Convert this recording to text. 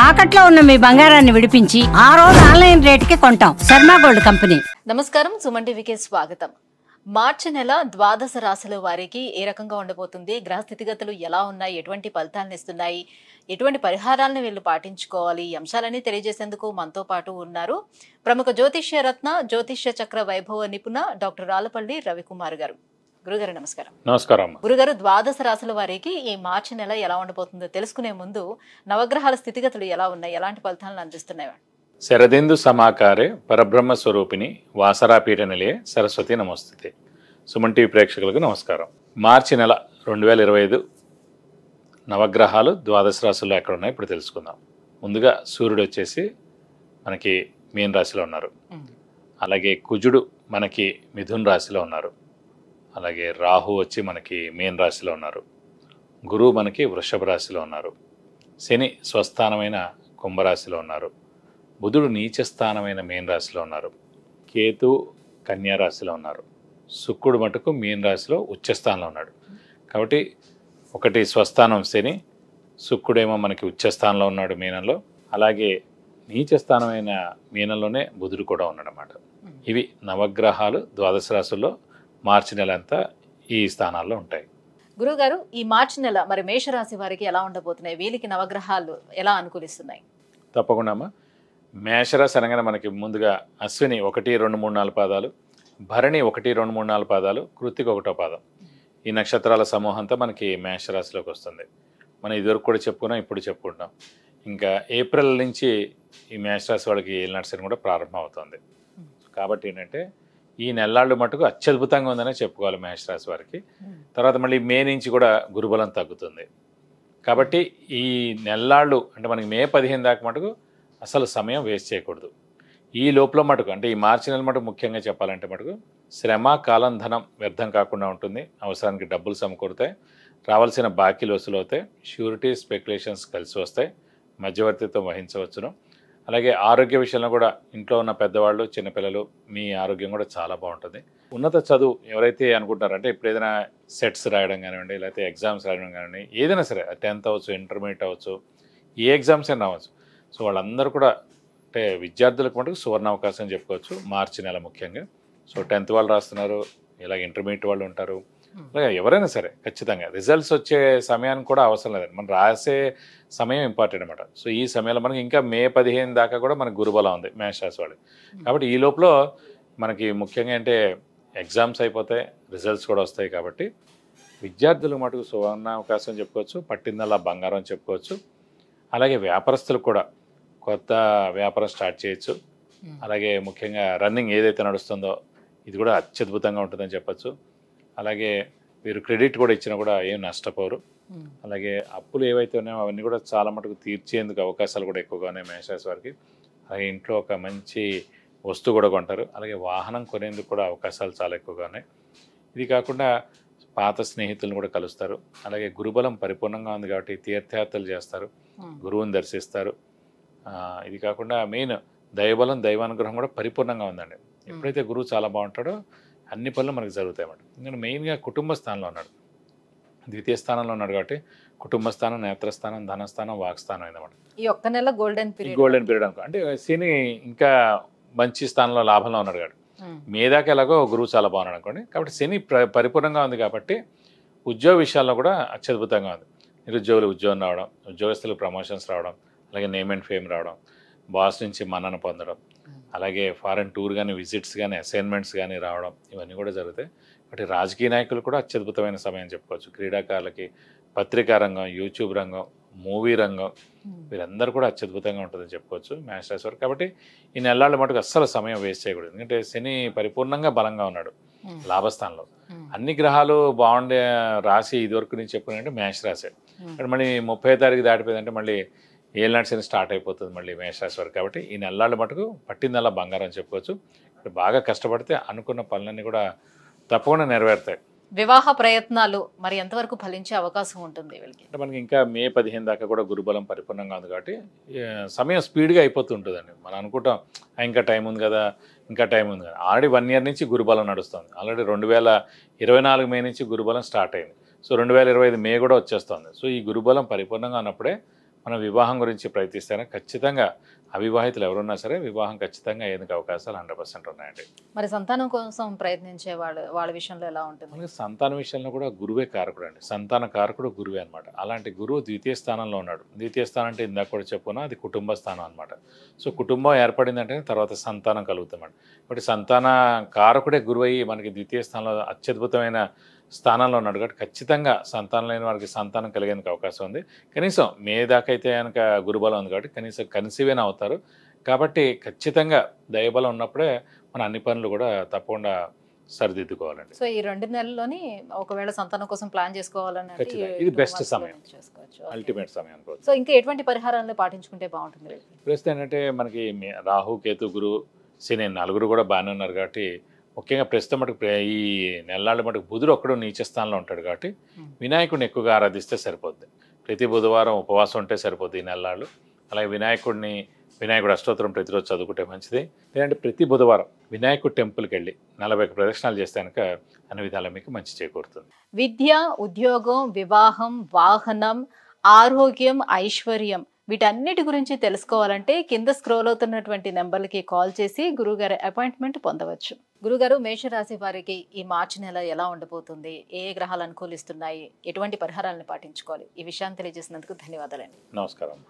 తాకట్లో ఉన్న మీ బంగారాన్ని విడిపించి ఆ రోజు ఆన్లైన్ రేటుకి కొంటాం. Sharma gold company. నమస్కారం, సుమన్ టీవీకి స్వాగతం. మార్చి నెల ద్వాదశ రాశుల వారికి ఏ రకంగా ఉండబోతుంది, గ్రహ స్థితిగతులు ఎలా ఉన్నాయి, ఎటువంటి ఫలితాలను ఇస్తున్నాయి, ఎటువంటి పరిహారాలను వీళ్ళు పాటించుకోవాలి, ఈ అంశాలన్నీ తెలియజేసేందుకు మనతో పాటు ఉన్నారు ప్రముఖ జ్యోతిష్య రత్న, జ్యోతిష్య చక్ర వైభవ నిపుణ డాక్టర్ రాలపల్లి రవికుమార్ గారు. గురుగారు నమస్కారం. నమస్కారం. గురుగారు, ద్వాదశ రాశుల వారికి ఈ మార్చి నెల ఎలా ఉండబోతుందో తెలుసుకునే ముందు నవగ్రహాల స్థితిగతులు ఎలా ఉన్నాయి, ఎలాంటి ఫలితాలను అందిస్తున్నాయి? శరదిందు సమాకారే పరబ్రహ్మ స్వరూపిణి వాసరాపీఠ నిలయే సరస్వతి నమస్తే. సుమన్ టీవీ ప్రేక్షకులకు నమస్కారం. మార్చి నెల 2025 నవగ్రహాలు ద్వాదశ రాశుల్లో ఎక్కడ ఉన్నాయి ఇప్పుడు తెలుసుకుందాం. ముందుగా సూర్యుడు వచ్చేసి మనకి మీన రాశిలో ఉన్నారు. అలాగే కుజుడు మనకి మిథున్ రాశిలో ఉన్నారు. అలాగే రాహు వచ్చి మనకి మీన రాశిలో ఉన్నారు. గురువు మనకి వృషభ రాశిలో ఉన్నారు. శని స్వస్థానమైన కుంభరాశిలో ఉన్నారు. బుధుడు నీచస్థానమైన మీన రాశిలో ఉన్నారు. కేతు కన్యా రాశిలో ఉన్నారు. శుక్రుడు మటుకు మీన రాశిలో ఉచ్చస్థానంలో ఉన్నాడు. కాబట్టి ఒకటి స్వస్థానం శని, శుక్రుడేమో మనకి ఉచ్చస్థానంలో ఉన్నాడు మీనంలో. అలాగే నీచస్థానమైన మీనంలోనే బుధుడు కూడా ఉన్నాడు అన్నమాట. ఇవి నవగ్రహాలు ద్వాదశ రాశుల్లో మార్చి నెల అంతా ఈ స్థానాల్లో ఉంటాయి. గురుగారు, ఈ మార్చి నెల మరి మేషరాశి వారికి ఎలా ఉండబోతున్నాయి, వీళ్ళకి నవగ్రహాలు ఎలా అనుకూలిస్తున్నాయి? తప్పకుండా అమ్మా. మేషరాశి అనగానే మనకి ముందుగా అశ్విని 1, 2, 3, 4 పాదాలు, భరణి 1, 2, 3, 4 పాదాలు, కృత్తిక 1వ పాదం. ఈ నక్షత్రాల సమూహంతో మనకి మేషరాశిలోకి వస్తుంది. మనం ఇదివరకు కూడా చెప్పుకున్నాం, ఇప్పుడు చెప్పుకుంటాం. ఇంకా ఏప్రిల్ నుంచి ఈ మేషరాశి వాళ్ళకి ఏలినాటి శని కూడా ప్రారంభం అవుతుంది. కాబట్టి ఏంటంటే ఈ నెల్లాళ్ళు మటుకు అత్యద్భుతంగా ఉందనే చెప్పుకోవాలి మేషరాశి వారికి. తర్వాత మళ్ళీ మే నుంచి కూడా గురుబలం తగ్గుతుంది. కాబట్టి ఈ నెల్లాళ్ళు అంటే మనకి మే 15 దాకా మటుకు అసలు సమయం వేస్ట్ చేయకూడదు. ఈ లోపల మటుకు అంటే ఈ మార్చి నెల మటుకు ముఖ్యంగా చెప్పాలంటే మటుకు శ్రమ, కాలం, ధనం వ్యర్థం కాకుండా ఉంటుంది. అవసరానికి డబ్బులు సమకూరుతాయి. రావాల్సిన బాకీలు వసూలు అవుతాయి. ష్యూరిటీ, స్పెక్యులేషన్స్ కలిసి వస్తాయి. మధ్యవర్తిత్వం వహించవచ్చును. అలాగే ఆరోగ్య విషయంలో కూడా ఇంట్లో ఉన్న పెద్దవాళ్ళు, చిన్నపిల్లలు మీ ఆరోగ్యం కూడా చాలా బాగుంటుంది. ఉన్నత చదువు ఎవరైతే అనుకుంటారంటే ఇప్పుడు ఏదైనా సెట్స్ రాయడం కానివ్వండి, లేకపోతే ఎగ్జామ్స్ రాయడం కానివ్వండి, ఏదైనా సరే 10th అవ్వచ్చు, ఇంటర్మీడియట్ అవ్వచ్చు, ఏ ఎగ్జామ్స్ అయినా అవ్వచ్చు. సో వాళ్ళందరూ కూడా అంటే విద్యార్థులకు మటుకు సువర్ణ అవకాశం అని చెప్పుకోవచ్చు మార్చి నెల ముఖ్యంగా. సో 10th వాళ్ళు రాస్తున్నారు, ఇలాగ ఇంటర్మీడియట్ వాళ్ళు ఉంటారు, అలాగే ఎవరైనా సరే ఖచ్చితంగా రిజల్ట్స్ వచ్చే సమయానికి కూడా అవసరం లేదండి, మనం రాసే సమయం ఇంపార్టెంట్ అనమాట. సో ఈ సమయంలో మనకి ఇంకా మే 15 దాకా కూడా మనకి గురుబలం ఉంది మేషరాశి వాళ్ళకి. కాబట్టి ఈ లోపల మనకి ముఖ్యంగా అంటే ఎగ్జామ్స్ అయిపోతాయి, రిజల్ట్స్ కూడా వస్తాయి. కాబట్టి విద్యార్థులకు మటుకు సువర్ణ అవకాశం చెప్పుకోవచ్చు, పట్టిందల్లా బంగారం చెప్పుకోవచ్చు. అలాగే వ్యాపారస్తులకు కూడా కొత్త వ్యాపారం స్టార్ట్ చేయొచ్చు. అలాగే ముఖ్యంగా రన్నింగ్ ఏదైతే నడుస్తుందో ఇది కూడా అత్యద్భుతంగా ఉంటుందని చెప్పచ్చు. అలాగే వీరు క్రెడిట్ కూడా ఇచ్చినా కూడా ఏం నష్టపోరు. అలాగే అప్పులు ఏవైతే ఉన్నాయో అవన్నీ కూడా చాలా మటుకు తీర్చేందుకు అవకాశాలు కూడా ఎక్కువగా ఉన్నాయి మేషరాశి వారికి. అలాగే ఇంట్లో ఒక మంచి వస్తువు కూడా కొంటారు. అలాగే వాహనం కొనేందుకు కూడా అవకాశాలు చాలా ఎక్కువగా ఉన్నాయి. ఇది కాకుండా పాత స్నేహితులను కూడా కలుస్తారు. అలాగే గురుబలం పరిపూర్ణంగా ఉంది కాబట్టి తీర్థయాత్రలు చేస్తారు, గురువుని దర్శిస్తారు. ఇది కాకుండా మెయిన్ దైవబలం, దైవానుగ్రహం కూడా పరిపూర్ణంగా ఉందండి. ఎప్పుడైతే గురువు చాలా బాగుంటాడో అన్ని పనులు మనకు జరుగుతాయి అన్నమాట. ఎందుకంటే మెయిన్గా కుటుంబ స్థానంలో ఉన్నాడు, ద్వితీయ స్థానంలో ఉన్నాడు. కాబట్టి కుటుంబ స్థానం, నేత్రస్థానం, ధనస్థానం, వాక్స్థానం అయిందన్నమాట. ఈ ఒక్క నెల గోల్డెన్ పీరియడ్ అనుకో. అంటే శని ఇంకా మంచి స్థానంలో లాభంలో ఉన్నాడు కాబట్టి మేదాకా ఎలాగో గురువు చాలా బాగున్నాడు అనుకోండి. కాబట్టి శని పరిపూర్ణంగా ఉంది కాబట్టి ఉద్యోగ విషయాల్లో కూడా అత్యద్భుతంగా ఉంది. నిరుద్యోగులు ఉద్యోగం రావడం, ఉద్యోగస్తులకు ప్రమోషన్స్ రావడం, అలాగే నేమ్ అండ్ ఫేమ్ రావడం, బాస్ నుంచి మన్నన పొందడం, అలాగే ఫారెన్ టూర్ కానీ, విజిట్స్ కానీ, అసైన్మెంట్స్ కానీ రావడం, ఇవన్నీ కూడా జరుగుతాయి. కాబట్టి రాజకీయ నాయకులు కూడా అత్యద్భుతమైన సమయం చెప్పుకోవచ్చు. క్రీడాకారులకి, పత్రికా రంగం, యూట్యూబ్ రంగం, మూవీ రంగం, వీరందరూ కూడా అత్యద్భుతంగా ఉంటుందని చెప్పుకోవచ్చు మేషరాశి వారు. కాబట్టి ఈ నెలల మటుకు అస్సలు సమయం వేస్ట్ చేయకూడదు. ఎందుకంటే శని పరిపూర్ణంగా బలంగా ఉన్నాడు లాభస్థానంలో. అన్ని గ్రహాలు బాగుండే రాశి ఇదివరకు నుంచి చెప్పుకున్నారంటే మేషరాశి. ఇక్కడ మళ్ళీ 30వ తారీఖు దాటిపోయిందంటే మళ్ళీ ఏలినాటి శని స్టార్ట్ అయిపోతుంది మళ్ళీ మేషరాశి వారు. కాబట్టి ఈ నెలల మటుకు పట్టిందల్లా బంగారం చెప్పుకోవచ్చు. బాగా కష్టపడితే అనుకున్న పనులన్నీ కూడా తప్పకుండా నెరవేరుతాయి. వివాహ ప్రయత్నాలు మరి ఎంతవరకు ఫలించే అవకాశం ఉంటుంది వీళ్ళకి? అంటే మనకి ఇంకా మే 15 దాకా కూడా గురుబలం పరిపూర్ణంగా ఉంది కాబట్టి సమయం స్పీడ్గా అయిపోతుంటుందండి. మనం అనుకుంటాం ఇంకా టైం ఉంది కదా, ఇంకా టైం ఉంది కదా. ఆల్రెడీ 1 ఇయర్ నుంచి గురుబలం నడుస్తుంది. ఆల్రెడీ 2024 మే నుంచి గురుబలం స్టార్ట్ అయింది. సో 2025 మే కూడా వచ్చేస్తుంది. సో ఈ గురుబలం పరిపూర్ణంగా ఉన్నప్పుడే మనం వివాహం గురించి ప్రయత్నిస్తేనే ఖచ్చితంగా అవివాహితులు ఎవరున్నా సరే వివాహం ఖచ్చితంగా అయ్యేందుకు అవకాశాలు 100% ఉన్నాయండి. మరి సంతానం కోసం ప్రయత్నించే వాళ్ళ విషయంలో ఎలా ఉంటుంది? మనకి సంతాన విషయంలో కూడా గురువే కారకుడు అండి. సంతాన కారకుడు గురువే అనమాట. అలాంటి గురువు ద్వితీయ స్థానంలో ఉన్నాడు. ద్వితీయ స్థానం అంటే ఇందాక కూడా చెప్పుకున్నా అది కుటుంబ స్థానం అనమాట. సో కుటుంబం ఏర్పడిందంటే తర్వాత సంతానం కలుగుతామండి. కాబట్టి సంతాన కారకుడే గురువయ్యి మనకి ద్వితీయ స్థానంలో అత్యద్భుతమైన స్థానంలో ఉన్నాడు కాబట్టి ఖచ్చితంగా సంతానం లేని వారికి సంతానం కలిగేందుకు అవకాశం ఉంది. కనీసం మే దాకా అయితే కనుక గురుబలం ఉంది కాబట్టి కనీసం కన్సీవేనా అవుతారు. కాబట్టి ఖచ్చితంగా దైవబలం ఉన్నప్పుడే మన అన్ని పనులు కూడా తప్పకుండా సరిదిద్దుకోవాలండి. సో ఈ 2 నెలల్లోని ఒకవేళ సంతానం కోసం ప్లాన్ చేసుకోవాలని ఖచ్చితంగా ఇది బెస్ట్ సమయం, అల్టిమేట్ సమయం అనుకోవచ్చు. సో ఇంకా ఎటువంటి పరిహారాలను పాటించుకుంటే బాగుంటుంది? ప్రస్తుతం ఏంటంటే మనకి రాహు కేతు గురు శని నలుగురు కూడా బాగానే ఉన్నారు కాబట్టి ముఖ్యంగా ప్రస్తుతం మటుకు ఈ నెలనాళ్ళు మటుకు బుధుడు ఒక్కడు నీచ స్థానంలో ఉంటాడు కాబట్టి వినాయకుడిని ఎక్కువగా ఆరాధిస్తే సరిపోద్ది. ప్రతి బుధవారం ఉపవాసం ఉంటే సరిపోద్ది ఈ నెలనాళ్ళు. అలాగే వినాయకుడు అష్టోత్తరం ప్రతిరోజు చదువుకుంటే మంచిది. లేదంటే ప్రతి బుధవారం వినాయకుడు టెంపుల్కి వెళ్ళి 40 ప్రదక్షిణాలు చేస్తే కనుక అన్ని విధాలా మీకు మంచి చేకూరుతుంది. విద్య, ఉద్యోగం, వివాహం, వాహనం, ఆరోగ్యం, ఐశ్వర్యం వీటన్నిటి గురించి తెలుసుకోవాలంటే కింద స్క్రోల్ అవుతున్నటువంటి నెంబర్లకి కాల్ చేసి గురుగారి అపాయింట్మెంట్ పొందవచ్చు. గురుగారు, మేషరాశి వారికి ఈ మార్చి నెల ఎలా ఉండబోతుంది? ఏ గ్రహాలు అనుకూలిస్తున్నాయి? ఎటువంటి పరిహారాలను పాటించుకోవాలి? ఈ విషయాన్ని తెలియజేసినందుకు ధన్యవాదాలండి. నమస్కారం.